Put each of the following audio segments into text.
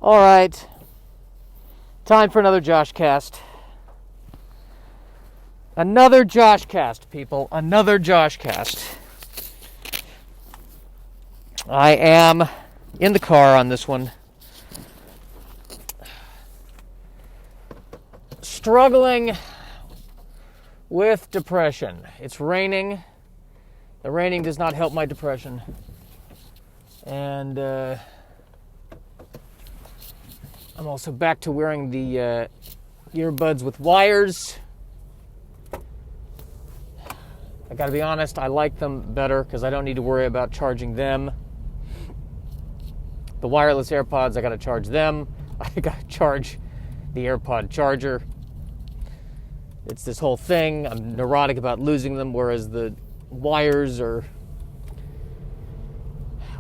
All right. Time for another Joshcast. Another Joshcast, people. Another Joshcast. I am in the car on this one. Struggling with depression. It's raining. The raining does not help my depression. And I'm also back to wearing the earbuds with wires. I gotta be honest, I like them better because I don't need to worry about charging them. The wireless AirPods, I gotta charge them. I gotta charge the AirPod charger. It's this whole thing. I'm neurotic about losing them, whereas the wires are...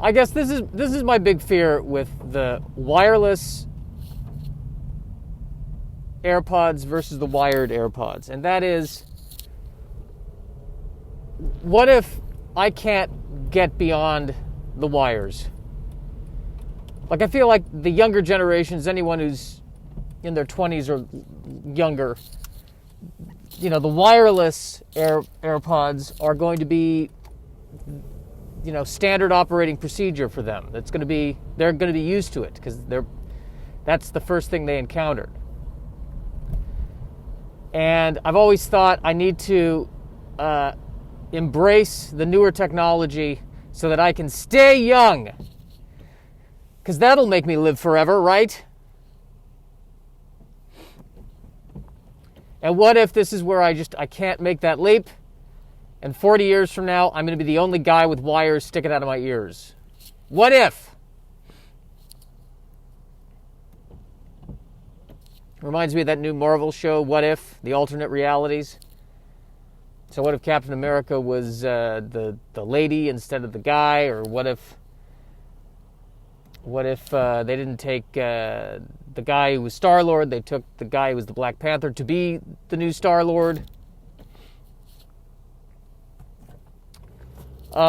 I guess this is my big fear with the wireless AirPods versus the wired AirPods. And that is, what if I can't get beyond the wires? Like, I feel like the younger generations, anyone who's in their 20s or younger, you know, the wireless AirPods are going to be, you know, standard operating procedure for them. They're going to be used to it because that's the first thing they encountered. And I've always thought I need to embrace the newer technology so that I can stay young. Because that'll make me live forever, right? And what if this is where I can't make that leap? And 40 years from now, I'm going to be the only guy with wires sticking out of my ears. What if? Reminds me of that new Marvel show, What If? The Alternate Realities. So what if Captain America was the lady instead of the guy? Or what if they didn't take the guy who was Star-Lord, they took the guy who was the Black Panther to be the new Star-Lord?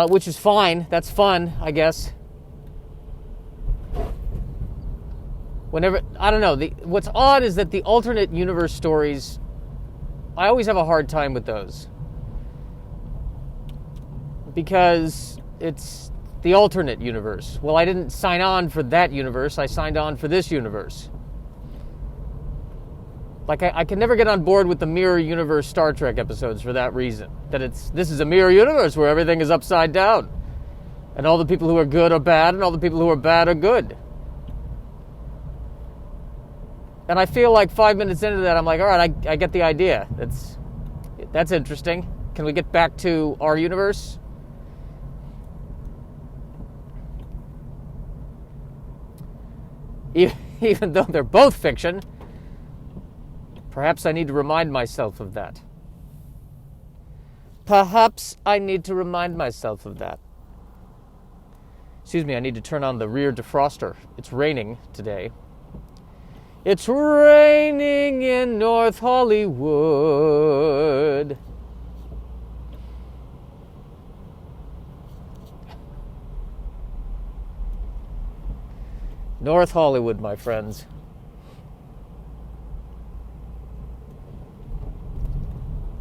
Which is fine. That's fun, I guess. I don't know. What's odd is that the alternate universe stories, I always have a hard time with those. Because it's the alternate universe. Well, I didn't sign on for that universe. I signed on for this universe. Like, I can never get on board with the mirror universe Star Trek episodes for that reason. That this is a mirror universe where everything is upside down. And all the people who are good are bad, and all the people who are bad are good. And I feel like 5 minutes into that, I'm like, all right, I get the idea. That's interesting. Can we get back to our universe? Even though they're both fiction, perhaps I need to remind myself of that. Perhaps I need to remind myself of that. Excuse me, I need to turn on the rear defroster. It's raining today. It's raining in North Hollywood. North Hollywood, my friends.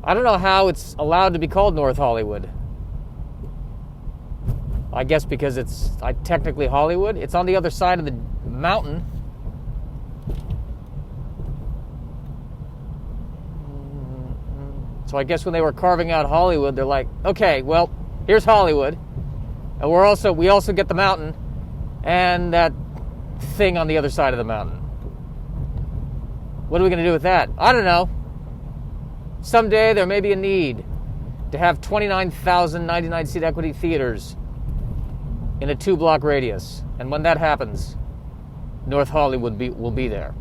I don't know how it's allowed to be called North Hollywood. I guess because it's technically Hollywood. It's on the other side of the mountain. So I guess when they were carving out Hollywood, they're like, okay, well, here's Hollywood. And we also get the mountain and that thing on the other side of the mountain. What are we going to do with that? I don't know. Someday there may be a need to have 29,000 99-seat equity theaters in a 2-block radius. And when that happens, North Hollywood will be there.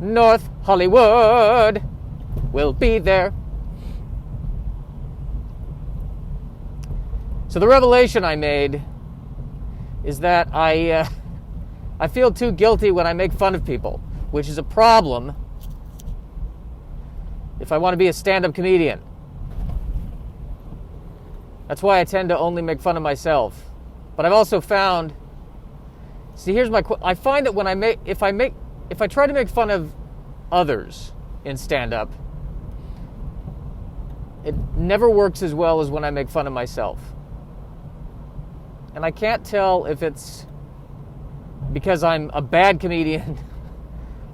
North Hollywood will be there. So the revelation I made is that I feel too guilty when I make fun of people, which is a problem if I want to be a stand-up comedian. That's why I tend to only make fun of myself. But I've also found See, here's my. I find that when if I try to make fun of others in stand-up, it never works as well as when I make fun of myself. And I can't tell if it's because I'm a bad comedian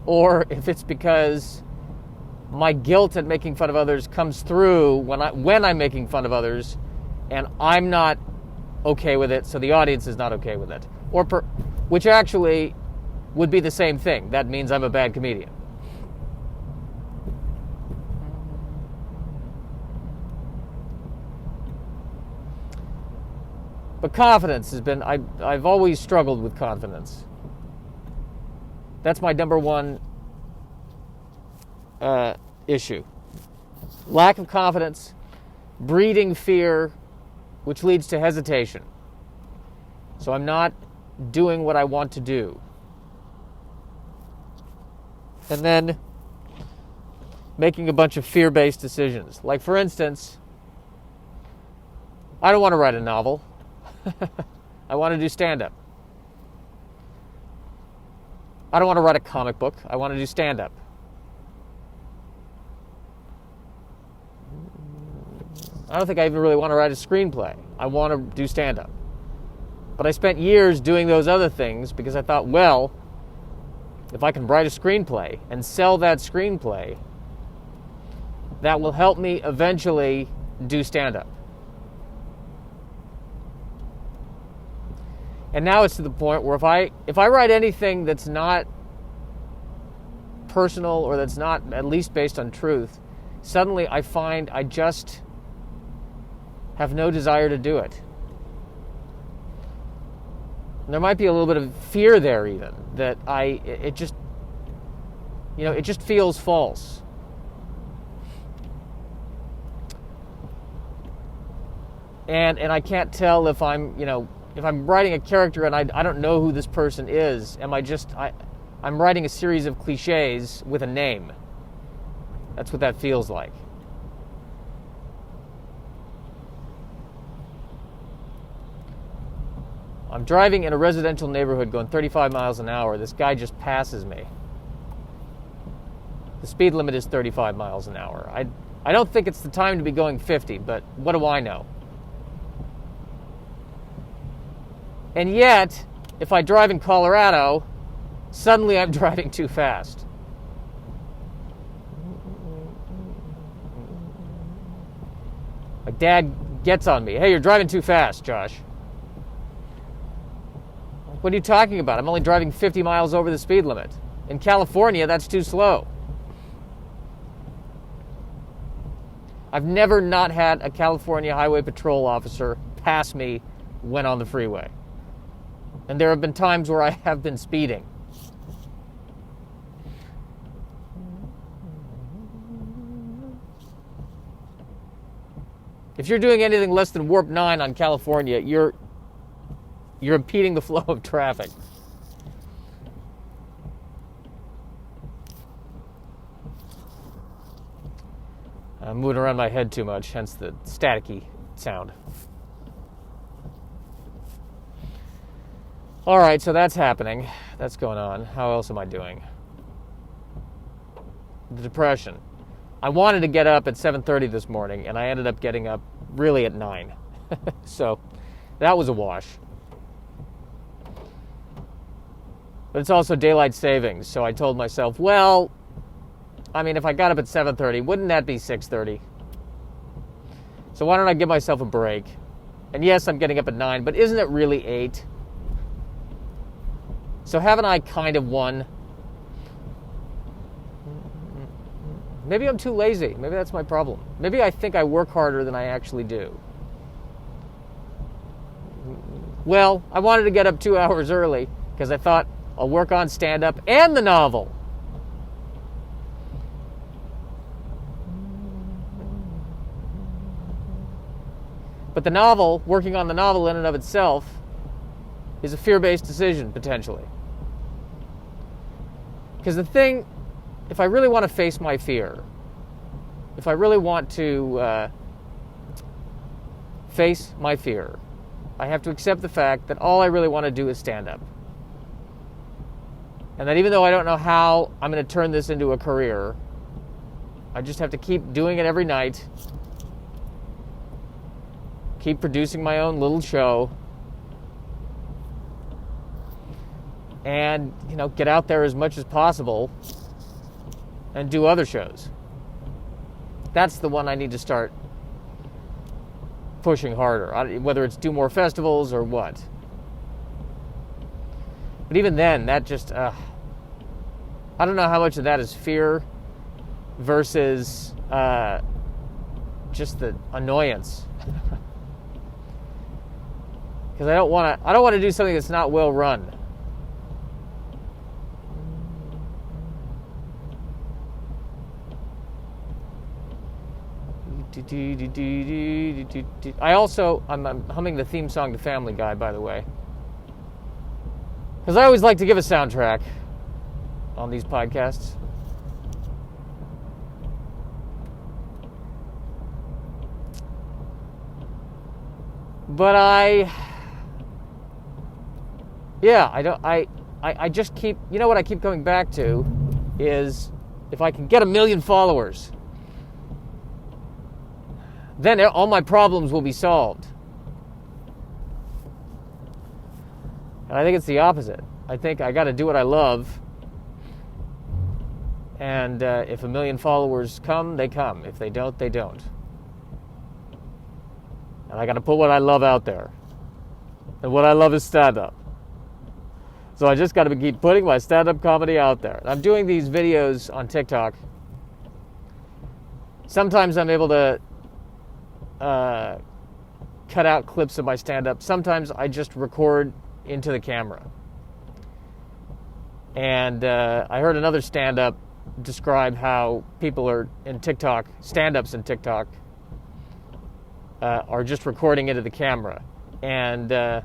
or if it's because my guilt at making fun of others comes through when I'm making fun of others and I'm not okay with it, so the audience is not okay with it. Which actually would be the same thing. That means I'm a bad comedian. But confidence has been, I've always struggled with confidence. That's my number one issue. Lack of confidence, breeding fear, which leads to hesitation. So I'm not doing what I want to do. And then making a bunch of fear-based decisions. Like, for instance, I don't want to write a novel. I want to do stand-up. I don't want to write a comic book. I want to do stand-up. I don't think I even really want to write a screenplay. I want to do stand-up. But I spent years doing those other things because I thought, well, if I can write a screenplay and sell that screenplay, that will help me eventually do stand-up. And now it's to the point where if I write anything that's not personal or that's not at least based on truth, suddenly I find I just have no desire to do it. And there might be a little bit of fear there even, that it just feels false. And I can't tell if I'm writing a character and I don't know who this person is, I'm writing a series of cliches with a name. That's what that feels like. I'm driving in a residential neighborhood going 35 miles an hour. This guy just passes me. The speed limit is 35 miles an hour. I don't think it's the time to be going 50, but what do I know? And yet, if I drive in Colorado, suddenly I'm driving too fast. My dad gets on me. Hey, you're driving too fast, Josh. What are you talking about? I'm only driving 50 miles over the speed limit. In California, that's too slow. I've never not had a California Highway Patrol officer pass me when on the freeway. And there have been times where I have been speeding. If you're doing anything less than warp 9 on California, you're impeding the flow of traffic. I'm moving around my head too much, hence the staticky sound. All right, so that's happening. That's going on. How else am I doing? The depression. I wanted to get up at 7:30 this morning, and I ended up getting up really at 9. So that was a wash. But it's also daylight savings, so I told myself, well, I mean, if I got up at 7:30, wouldn't that be 6:30? So why don't I give myself a break? And yes, I'm getting up at 9, but isn't it really 8? So haven't I kind of won? Maybe I'm too lazy. Maybe that's my problem. Maybe I think I work harder than I actually do. Well, I wanted to get up 2 hours early because I thought I'll work on stand-up and the novel. But the novel, working on the novel in and of itself, is a fear-based decision, potentially. Because the thing, if I really want to face my fear, if I really want to face my fear, I have to accept the fact that all I really want to do is stand up. And that even though I don't know how I'm going to turn this into a career, I just have to keep doing it every night. Keep producing my own little show. And, get out there as much as possible and do other shows. That's the one I need to start pushing harder, whether it's do more festivals or what. But even then, that just, I don't know how much of that is fear versus just the annoyance. Because I don't want to do something that's not well run. I'm humming the theme song to Family Guy, by the way. Because I always like to give a soundtrack on these podcasts. But I just keep, what I keep coming back to is if I can get 1 million followers, then all my problems will be solved. And I think it's the opposite. I think I got to do what I love. And if 1 million followers come, they come. If they don't, they don't. And I got to put what I love out there. And what I love is stand-up. So I just got to keep putting my stand-up comedy out there. I'm doing these videos on TikTok. Sometimes I'm able to cut out clips of my stand-up. Sometimes I just record into the camera. And I heard another stand-up describe how people are in TikTok, stand-ups in TikTok, are just recording into the camera. And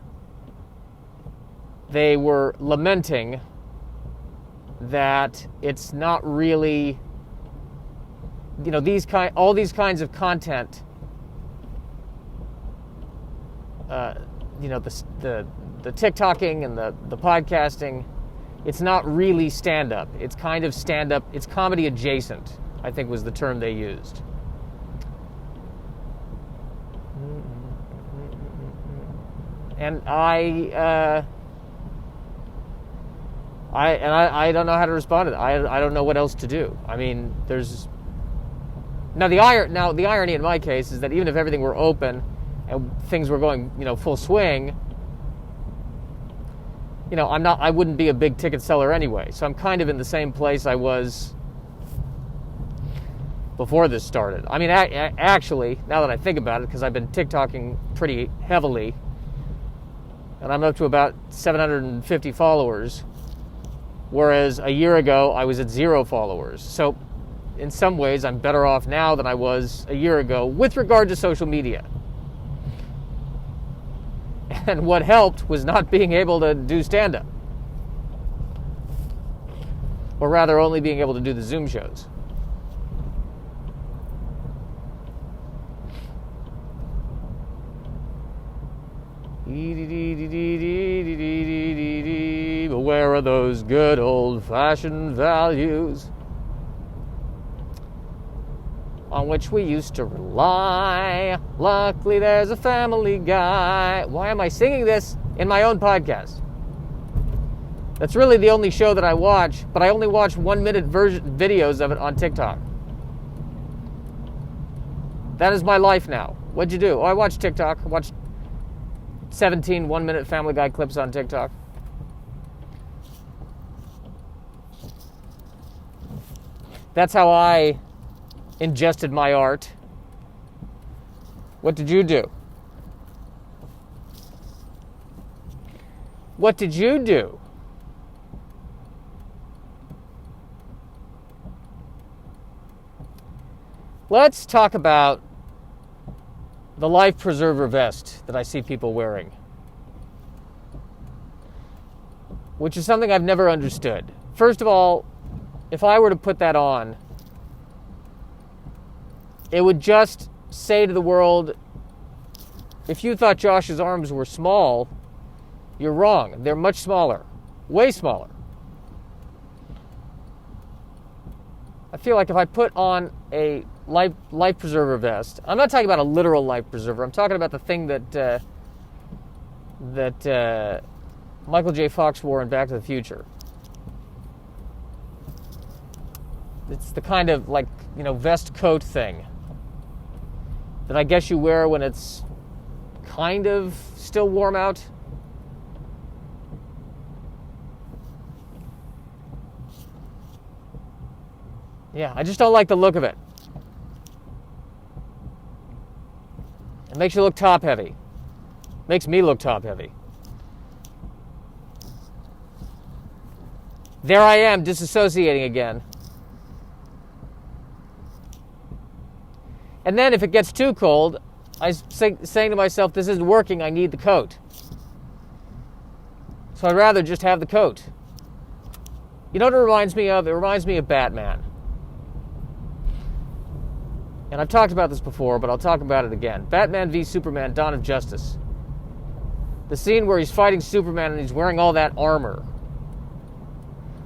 they were lamenting that it's not really, all these kinds of content, the TikToking and the podcasting, it's not really stand-up. It's kind of stand-up. It's comedy adjacent, I think was the term they used. And I don't know how to respond to that. I don't know what else to do. I mean, the irony in my case is that even if everything were open and things were going, full swing, I wouldn't be a big ticket seller anyway. So I'm kind of in the same place I was before this started. I mean, actually, now that I think about it, because I've been TikToking pretty heavily, and I'm up to about 750 followers, whereas a year ago I was at 0 followers. So in some ways I'm better off now than I was a year ago with regard to social media. And what helped was not being able to do stand-up. Or rather, only being able to do the Zoom shows. But where are those good old-fashioned values on which we used to rely? Luckily there's a Family Guy. Why am I singing this in my own podcast? That's really the only show that I watch, but I only watch 1-minute videos of it on TikTok. That is my life now. What'd you do? Oh, I watch TikTok. I watched 17 1-minute Family Guy clips on TikTok. That's how I ingested my art. What did you do? What did you do? Let's talk about the life preserver vest that I see people wearing, which is something I've never understood. First of all, if I were to put that on, it would just say to the world, if you thought Josh's arms were small, you're wrong. They're much smaller, way smaller. I feel like if I put on a life preserver vest, I'm not talking about a literal life preserver. I'm talking about the thing that Michael J. Fox wore in Back to the Future. It's the kind of vest coat thing that I guess you wear when it's kind of still warm out. Yeah, I just don't like the look of it. It makes you look top heavy. Makes me look top heavy. There I am, disassociating again. And then if it gets too cold, I'm saying to myself, this isn't working, I need the coat. So I'd rather just have the coat. You know what it reminds me of? It reminds me of Batman. And I've talked about this before, but I'll talk about it again. Batman v Superman, Dawn of Justice. The scene where he's fighting Superman and he's wearing all that armor,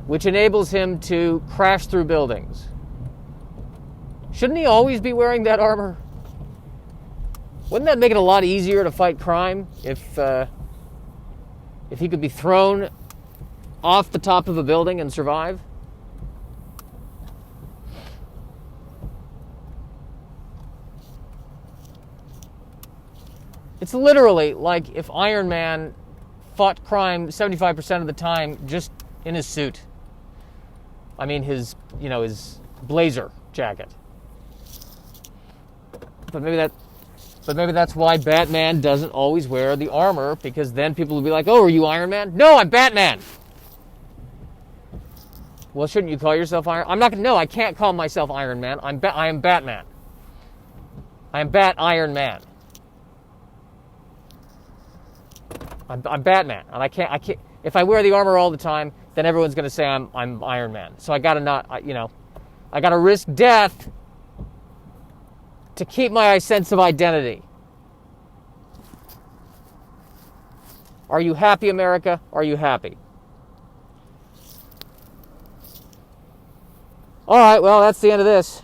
which enables him to crash through buildings. Shouldn't he always be wearing that armor? Wouldn't that make it a lot easier to fight crime if he could be thrown off the top of a building and survive? It's literally like if Iron Man fought crime 75% of the time just in his suit. I mean his blazer jacket. But maybe that's why Batman doesn't always wear the armor, because then people will be like, "Oh, are you Iron Man?" "No, I'm Batman." Well, shouldn't you call yourself Iron? I'm not gonna. No, I can't call myself Iron Man. I am Batman. I am Iron Man. I'm Batman, and I can't. If I wear the armor all the time, then everyone's going to say I'm Iron Man. So I got to I got to risk death to keep my sense of identity. Are you happy, America? Are you happy? All right. Well, that's the end of this.